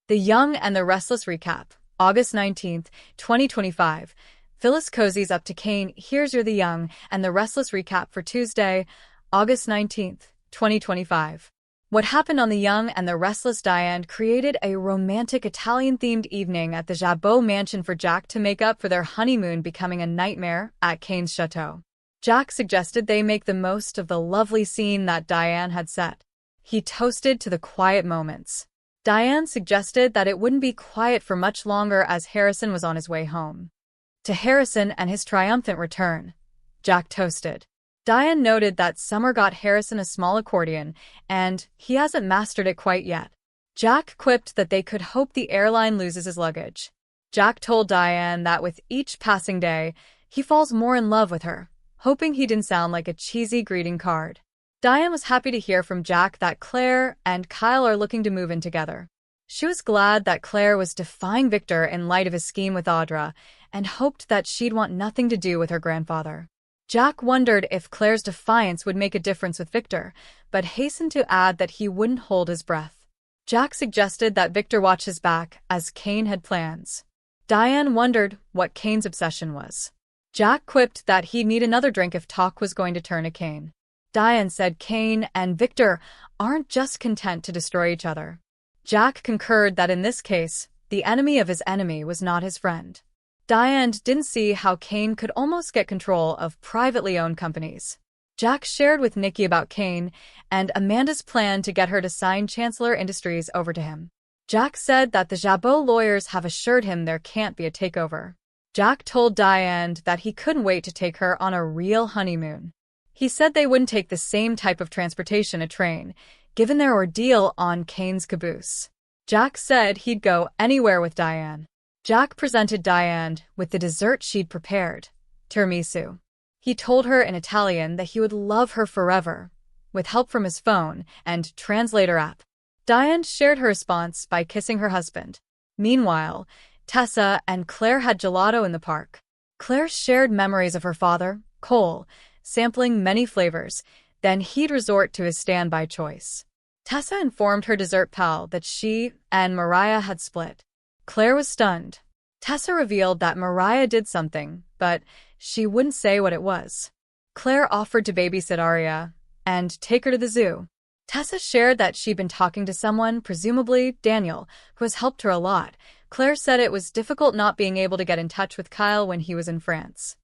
The Young and the Restless recap. August 19th, 2025. Phyllis cozies up to Kane. Here's your The Young and the Restless recap for Tuesday, August 19th, 2025. What happened on The Young and the Restless? Diane created a romantic Italian-themed evening at the Jabot mansion for Jack to make up for their honeymoon becoming a nightmare at Kane's chateau. Jack suggested they make the most of the lovely scene that Diane had set. He toasted to the quiet moments. Diane suggested that it wouldn't be quiet for much longer as Harrison was on his way home. To Harrison and his triumphant return, Jack toasted. Diane noted that Summer got Harrison a small accordion, and he hasn't mastered it quite yet. Jack quipped that they could hope the airline loses his luggage. Jack told Diane that with each passing day, he falls more in love with her, hoping he didn't sound like a cheesy greeting card. Diane was happy to hear from Jack that Claire and Kyle are looking to move in together. She was glad that Claire was defying Victor in light of his scheme with Audra, and hoped that she'd want nothing to do with her grandfather. Jack wondered if Claire's defiance would make a difference with Victor, but hastened to add that he wouldn't hold his breath. Jack suggested that Victor watch his back, as Kane had plans. Diane wondered what Kane's obsession was. Jack quipped that he'd need another drink if talk was going to turn to Kane. Diane said Kane and Victor aren't just content to destroy each other. Jack concurred that in this case, the enemy of his enemy was not his friend. Diane didn't see how Kane could almost get control of privately owned companies. Jack shared with Nikki about Kane and Amanda's plan to get her to sign Chancellor Industries over to him. Jack said that the Jabot lawyers have assured him there can't be a takeover. Jack told Diane that he couldn't wait to take her on a real honeymoon. He said they wouldn't take the same type of transportation, a train, given their ordeal on Kane's caboose. Jack said he'd go anywhere with Diane. Jack presented Diane with the dessert she'd prepared, tiramisu. He told her in Italian that he would love her forever, with help from his phone and translator app. Diane shared her response by kissing her husband. Meanwhile, Tessa and Claire had gelato in the park. Claire shared memories of her father, Cole, sampling many flavors, then he'd resort to his standby choice. Tessa informed her dessert pal that she and Mariah had split. Claire was stunned. Tessa revealed that Mariah did something, but she wouldn't say what it was. Claire offered to babysit Aria and take her to the zoo. Tessa shared that she'd been talking to someone, presumably Daniel, who has helped her a lot. Claire said it was difficult not being able to get in touch with Kyle when he was in France.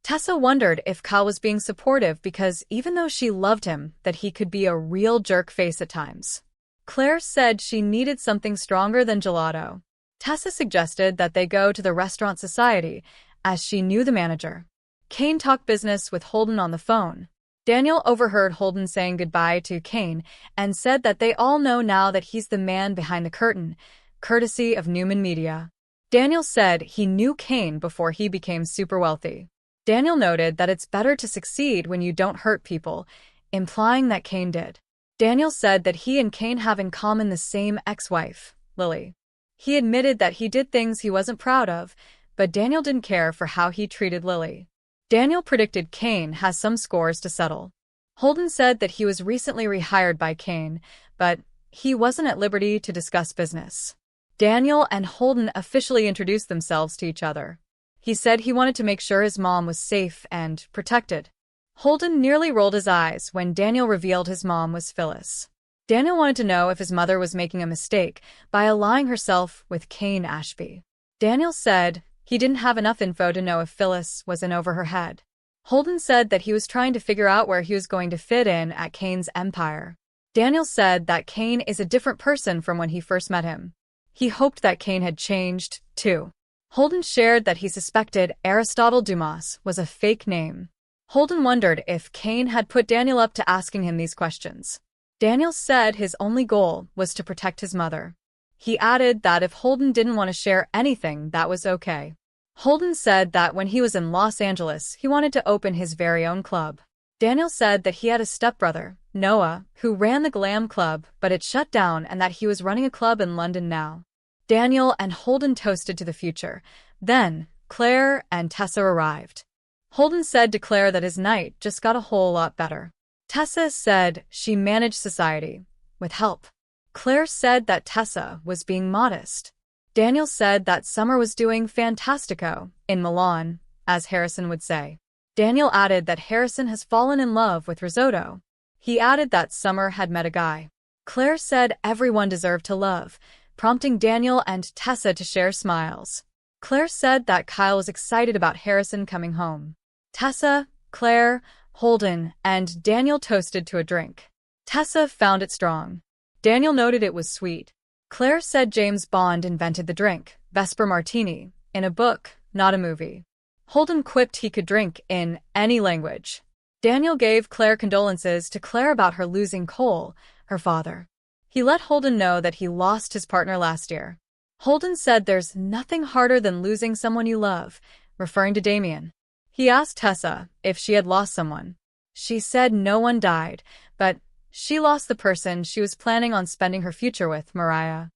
Tessa wondered if Kyle was being supportive because even though she loved him, that he could be a real jerk face at times. Claire said she needed something stronger than gelato. Tessa suggested that they go to the Restaurant Society, as she knew the manager. Kane talked business with Holden on the phone. Daniel overheard Holden saying goodbye to Kane and said that they all know now that he's the man behind the curtain, courtesy of Newman Media. Daniel said he knew Kane before he became super wealthy. Daniel noted that it's better to succeed when you don't hurt people, implying that Kane did. Daniel said that he and Kane have in common the same ex-wife, Lily. He admitted that he did things he wasn't proud of, but Daniel didn't care for how he treated Lily. Daniel predicted Kane has some scores to settle. Holden said that he was recently rehired by Kane, but he wasn't at liberty to discuss business. Daniel and Holden officially introduced themselves to each other. He said he wanted to make sure his mom was safe and protected. Holden nearly rolled his eyes when Daniel revealed his mom was Phyllis. Daniel wanted to know if his mother was making a mistake by allying herself with Kane Ashby. Daniel said he didn't have enough info to know if Phyllis was in over her head. Holden said that he was trying to figure out where he was going to fit in at Kane's empire. Daniel said that Kane is a different person from when he first met him. He hoped that Kane had changed, too. Holden shared that he suspected Aristotle Dumas was a fake name. Holden wondered if Kane had put Daniel up to asking him these questions. Daniel said his only goal was to protect his mother. He added that if Holden didn't want to share anything, that was okay. Holden said that when he was in Los Angeles, he wanted to open his very own club. Daniel said that he had a stepbrother, Noah, who ran the Glam Club, but it shut down and that he was running a club in London now. Daniel and Holden toasted to the future. Then, Claire and Tessa arrived. Holden said to Claire that his night just got a whole lot better. Tessa said she managed society, with help. Claire said that Tessa was being modest. Daniel said that Summer was doing fantastico, in Milan, as Harrison would say. Daniel added that Harrison has fallen in love with risotto. He added that Summer had met a guy. Claire said everyone deserved to love, prompting Daniel and Tessa to share smiles. Claire said that Kyle was excited about Harrison coming home. Tessa, Claire, Holden, and Daniel toasted to a drink. Tessa found it strong. Daniel noted it was sweet. Claire said James Bond invented the drink, Vesper Martini, in a book, not a movie. Holden quipped he could drink in any language. Daniel gave Claire condolences to Claire about her losing Cole, her father. He let Holden know that he lost his partner last year. Holden said there's nothing harder than losing someone you love, referring to Damien. He asked Tessa if she had lost someone. She said no one died, but she lost the person she was planning on spending her future with, Mariah.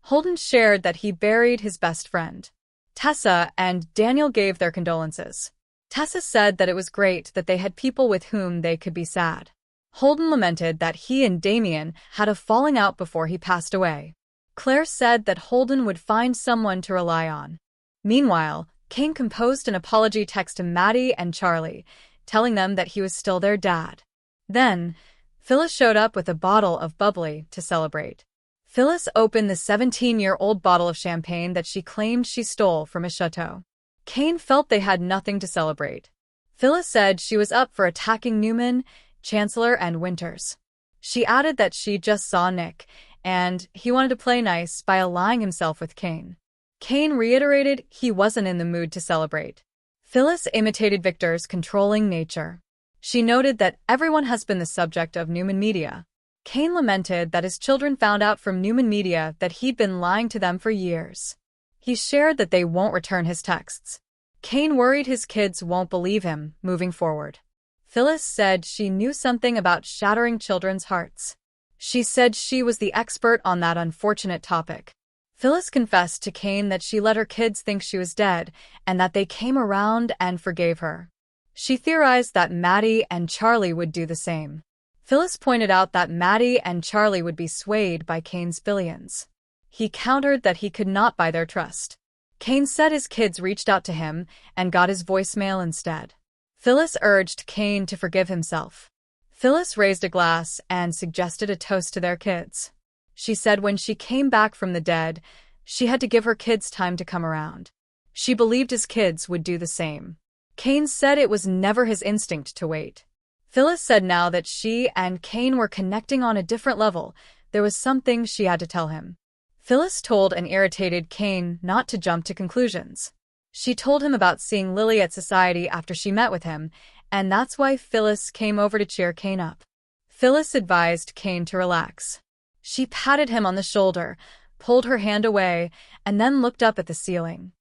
Holden shared that he buried his best friend. Tessa and Daniel gave their condolences. Tessa said that it was great that they had people with whom they could be sad. Holden lamented that he and Damien had a falling out before he passed away. Claire said that Holden would find someone to rely on. Meanwhile, Kane composed an apology text to Maddie and Charlie, telling them that he was still their dad. Then, Phyllis showed up with a bottle of bubbly to celebrate. Phyllis opened the 17-year-old bottle of champagne that she claimed she stole from a chateau. Kane felt they had nothing to celebrate. Phyllis said she was up for attacking Newman, Chancellor, and Winters. She added that she just saw Nick, and he wanted to play nice by allying himself with Kane. Kane reiterated he wasn't in the mood to celebrate. Phyllis imitated Victor's controlling nature. She noted that everyone has been the subject of Newman media. Kane lamented that his children found out from Newman media that he'd been lying to them for years. He shared that they won't return his texts. Kane worried his kids won't believe him moving forward. Phyllis said she knew something about shattering children's hearts. She said she was the expert on that unfortunate topic. Phyllis confessed to Kane that she let her kids think she was dead and that they came around and forgave her. She theorized that Maddie and Charlie would do the same. Phyllis pointed out that Maddie and Charlie would be swayed by Kane's billions. He countered that he could not buy their trust. Kane said his kids reached out to him and got his voicemail instead. Phyllis urged Kane to forgive himself. Phyllis raised a glass and suggested a toast to their kids. She said when she came back from the dead, she had to give her kids time to come around. She believed his kids would do the same. Kane said it was never his instinct to wait. Phyllis said now that she and Kane were connecting on a different level, there was something she had to tell him. Phyllis told an irritated Kane not to jump to conclusions. She told him about seeing Lily at society after she met with him, and that's why Phyllis came over to cheer Kane up. Phyllis advised Kane to relax. She patted him on the shoulder, pulled her hand away, and then looked up at the ceiling.